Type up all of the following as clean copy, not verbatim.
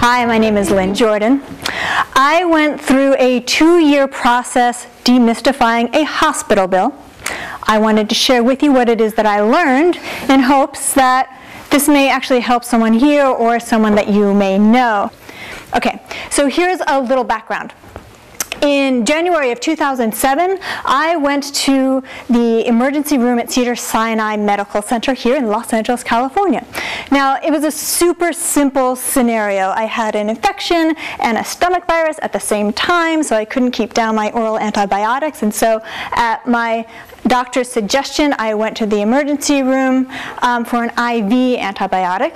Hi, my name is Lynn Jordan. I went through a 2-year process demystifying a hospital bill. I wanted to share with you what it is that I learned in hopes that this may actually help someone here or someone that you may know. Okay, so here's a little background. In January of 2007, I went to the emergency room at Cedars-Sinai Medical Center here in Los Angeles, California. Now, it was a super simple scenario. I had an infection and a stomach virus at the same time, so I couldn't keep down my oral antibiotics. And so at my doctor's suggestion, I went to the emergency room for an IV antibiotic.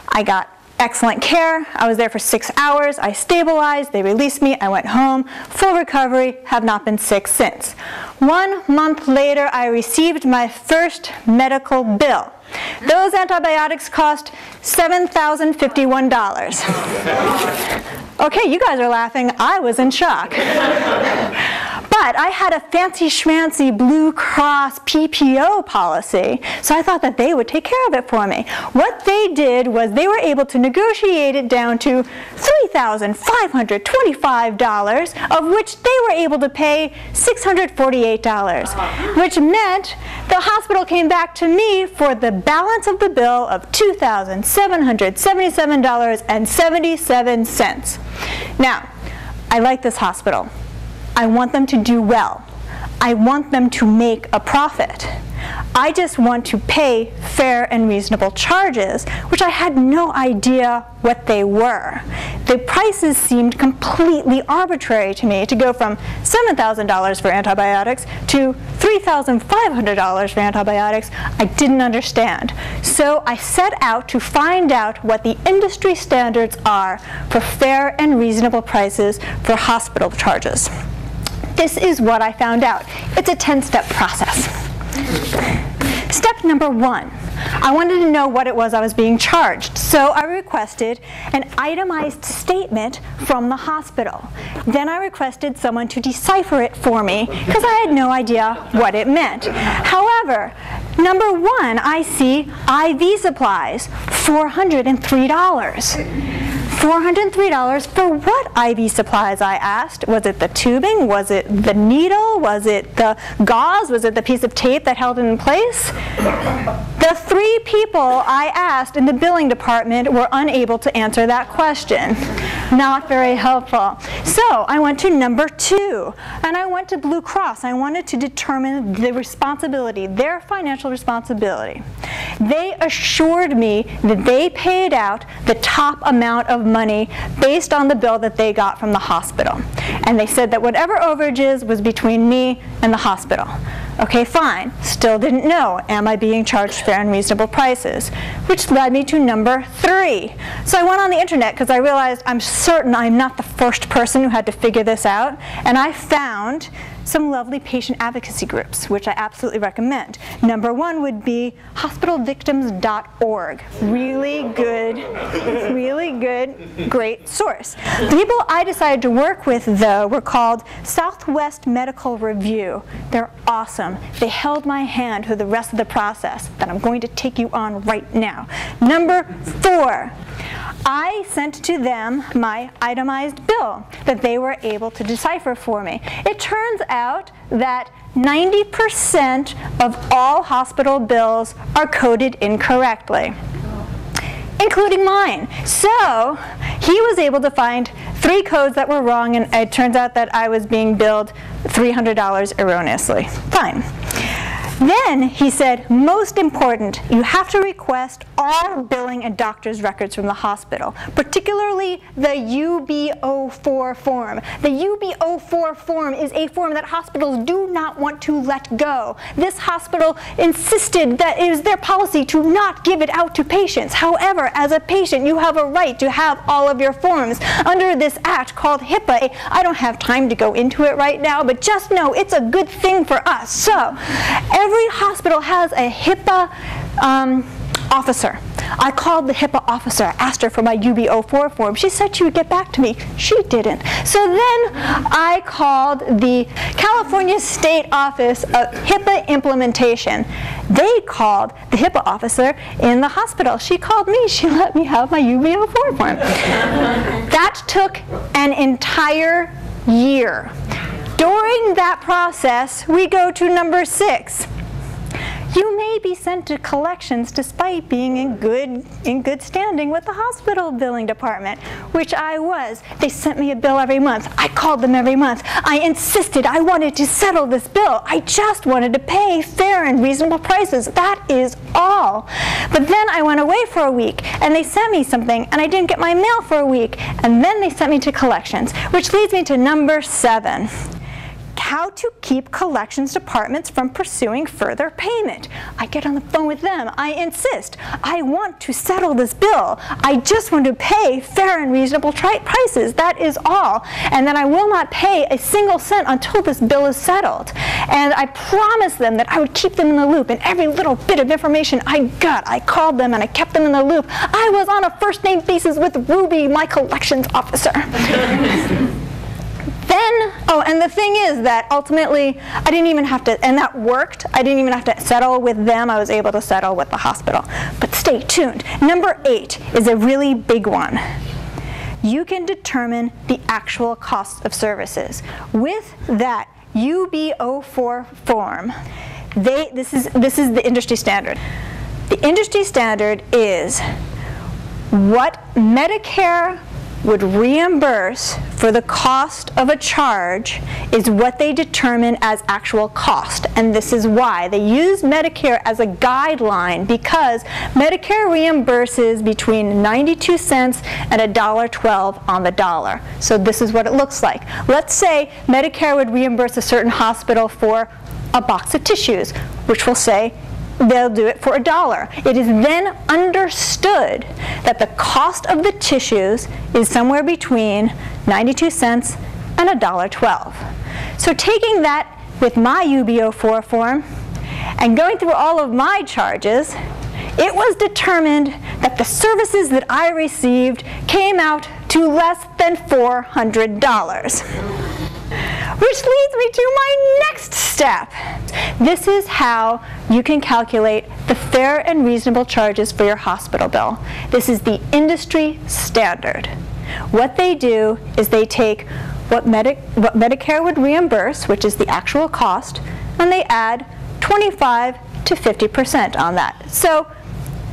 I got excellent care. I was there for 6 hours. I stabilized. They released me. I went home. Full recovery. Have not been sick since. 1 month later, I received my first medical bill. Those antibiotics cost $7,051. Okay, you guys are laughing. I was in shock. But I had a fancy schmancy Blue Cross PPO policy, so I thought that they would take care of it for me. What they did was they were able to negotiate it down to $3,525, of which they were able to pay $648, which meant the hospital came back to me for the balance of the bill of $2,777.77. Now, I like this hospital. I want them to do well. I want them to make a profit. I just want to pay fair and reasonable charges, which I had no idea what they were. The prices seemed completely arbitrary to me, to go from $7,000 for antibiotics to $3,500 for antibiotics. I didn't understand. So I set out to find out what the industry standards are for fair and reasonable prices for hospital charges. This is what I found out. It's a 10-step process. Step number 1, I wanted to know what it was I was being charged. So I requested an itemized statement from the hospital. Then I requested someone to decipher it for me because I had no idea what it meant. However, number 1, I see IV supplies, $403. $403 for what IV supplies, I asked. Was it the tubing? Was it the needle? Was it the gauze? Was it the piece of tape that held it in place? The 3 people I asked in the billing department were unable to answer that question. Not very helpful. So I went to number 2, and I went to Blue Cross. I wanted to determine the responsibility, their financial responsibility. They assured me that they paid out the top amount of money based on the bill that they got from the hospital. And they said that whatever overages was between me and the hospital. Okay, fine. Still didn't know, am I being charged fair and reasonable prices? Which led me to number 3. So I went on the internet because I realized I'm certain I'm not the first person who had to figure this out. And I found some lovely patient advocacy groups, which I absolutely recommend. Number 1 would be hospitalvictims.org. Really good, great source. The people I decided to work with, though, were called Southwest Medical Review. They're awesome. They held my hand through the rest of the process that I'm going to take you on right now. Number 4. I sent to them my itemized bill that they were able to decipher for me. It turns out that 90% of all hospital bills are coded incorrectly, including mine. So he was able to find 3 codes that were wrong, and it turns out that I was being billed $300 erroneously. Fine. Then he said, most important, you have to request all billing and doctor's records from the hospital, particularly the UB04 form. The UB04 form is a form that hospitals do not want to let go. This hospital insisted that it was their policy to not give it out to patients. However, as a patient, you have a right to have all of your forms under this act called HIPAA. I don't have time to go into it right now, but just know it's a good thing for us. So, every hospital has a HIPAA officer. I called the HIPAA officer, asked her for my UB04 form. She said she would get back to me. She didn't. So then I called the California State Office of HIPAA Implementation. They called the HIPAA officer in the hospital. She called me. She let me have my UB04 form. That took an entire year. During that process, we go to number 6. You may be sent to collections despite being in good standing with the hospital billing department, which I was. They sent me a bill every month. I called them every month. I insisted I wanted to settle this bill. I just wanted to pay fair and reasonable prices. That is all. But then I went away for a week, and they sent me something, and I didn't get my mail for a week, and then they sent me to collections, which leads me to number 7. How to keep collections departments from pursuing further payment. I get on the phone with them. I insist. I want to settle this bill. I just want to pay fair and reasonable prices. That is all. And then I will not pay a single cent until this bill is settled. And I promised them that I would keep them in the loop. And every little bit of information I got, I called them and I kept them in the loop. I was on a first-name basis with Ruby, my collections officer. Then, oh, and the thing is that ultimately, I didn't even have to, and that worked. I didn't even have to settle with them. I was able to settle with the hospital. But stay tuned. Number 8 is a really big one. You can determine the actual cost of services. With that UB04 form, this is the industry standard. The industry standard is what Medicare would reimburse for the cost of a charge is what they determine as actual cost. And this is why. They use Medicare as a guideline because Medicare reimburses between 92 cents and $1.12 on the dollar. So this is what it looks like. Let's say Medicare would reimburse a certain hospital for a box of tissues, which will say they'll do it for $1. It is then understood that the cost of the tissues is somewhere between 92 cents and $1.12. So taking that with my UB04 form and going through all of my charges, it was determined that the services that I received came out to less than $400. Which leads me to my next step. This is how you can calculate the fair and reasonable charges for your hospital bill. This is the industry standard. What they do is they take what Medicare would reimburse, which is the actual cost, and they add 25 to 50% on that. So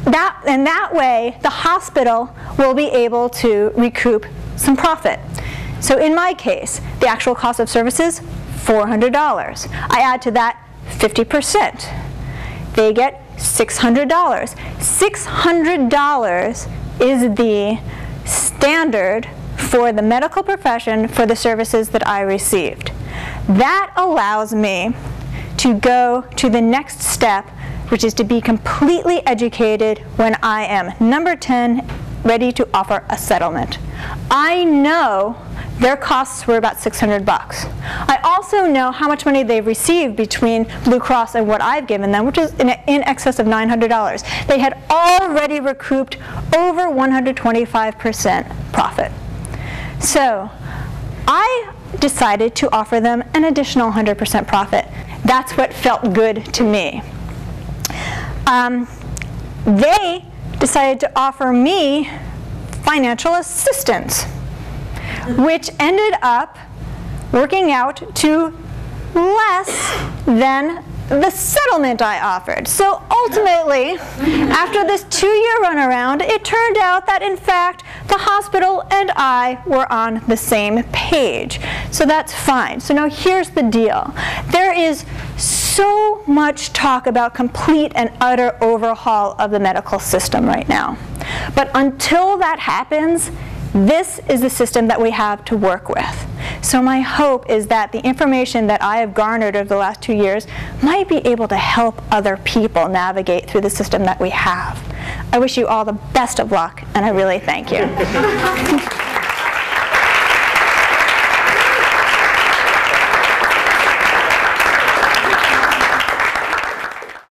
that way, the hospital will be able to recoup some profit. So in my case, the actual cost of services, $400. I add to that 50%. They get $600. $600 is the standard for the medical profession for the services that I received. That allows me to go to the next step, which is to be completely educated when I am, number 10, ready to offer a settlement. I know their costs were about $600. I also know how much money they've received between Blue Cross and what I've given them, which is in excess of $900. They had already recouped over 125% profit. So I decided to offer them an additional 100% profit. That's what felt good to me. They decided to offer me financial assistance, which ended up working out to less than the settlement I offered. So ultimately, after this 2-year runaround, it turned out that in fact the hospital and I were on the same page. So that's fine. So now here's the deal. There is so much talk about complete and utter overhaul of the medical system right now. But until that happens, this is the system that we have to work with. So my hope is that the information that I have garnered over the last 2 years might be able to help other people navigate through the system that we have. I wish you all the best of luck, and I really thank you.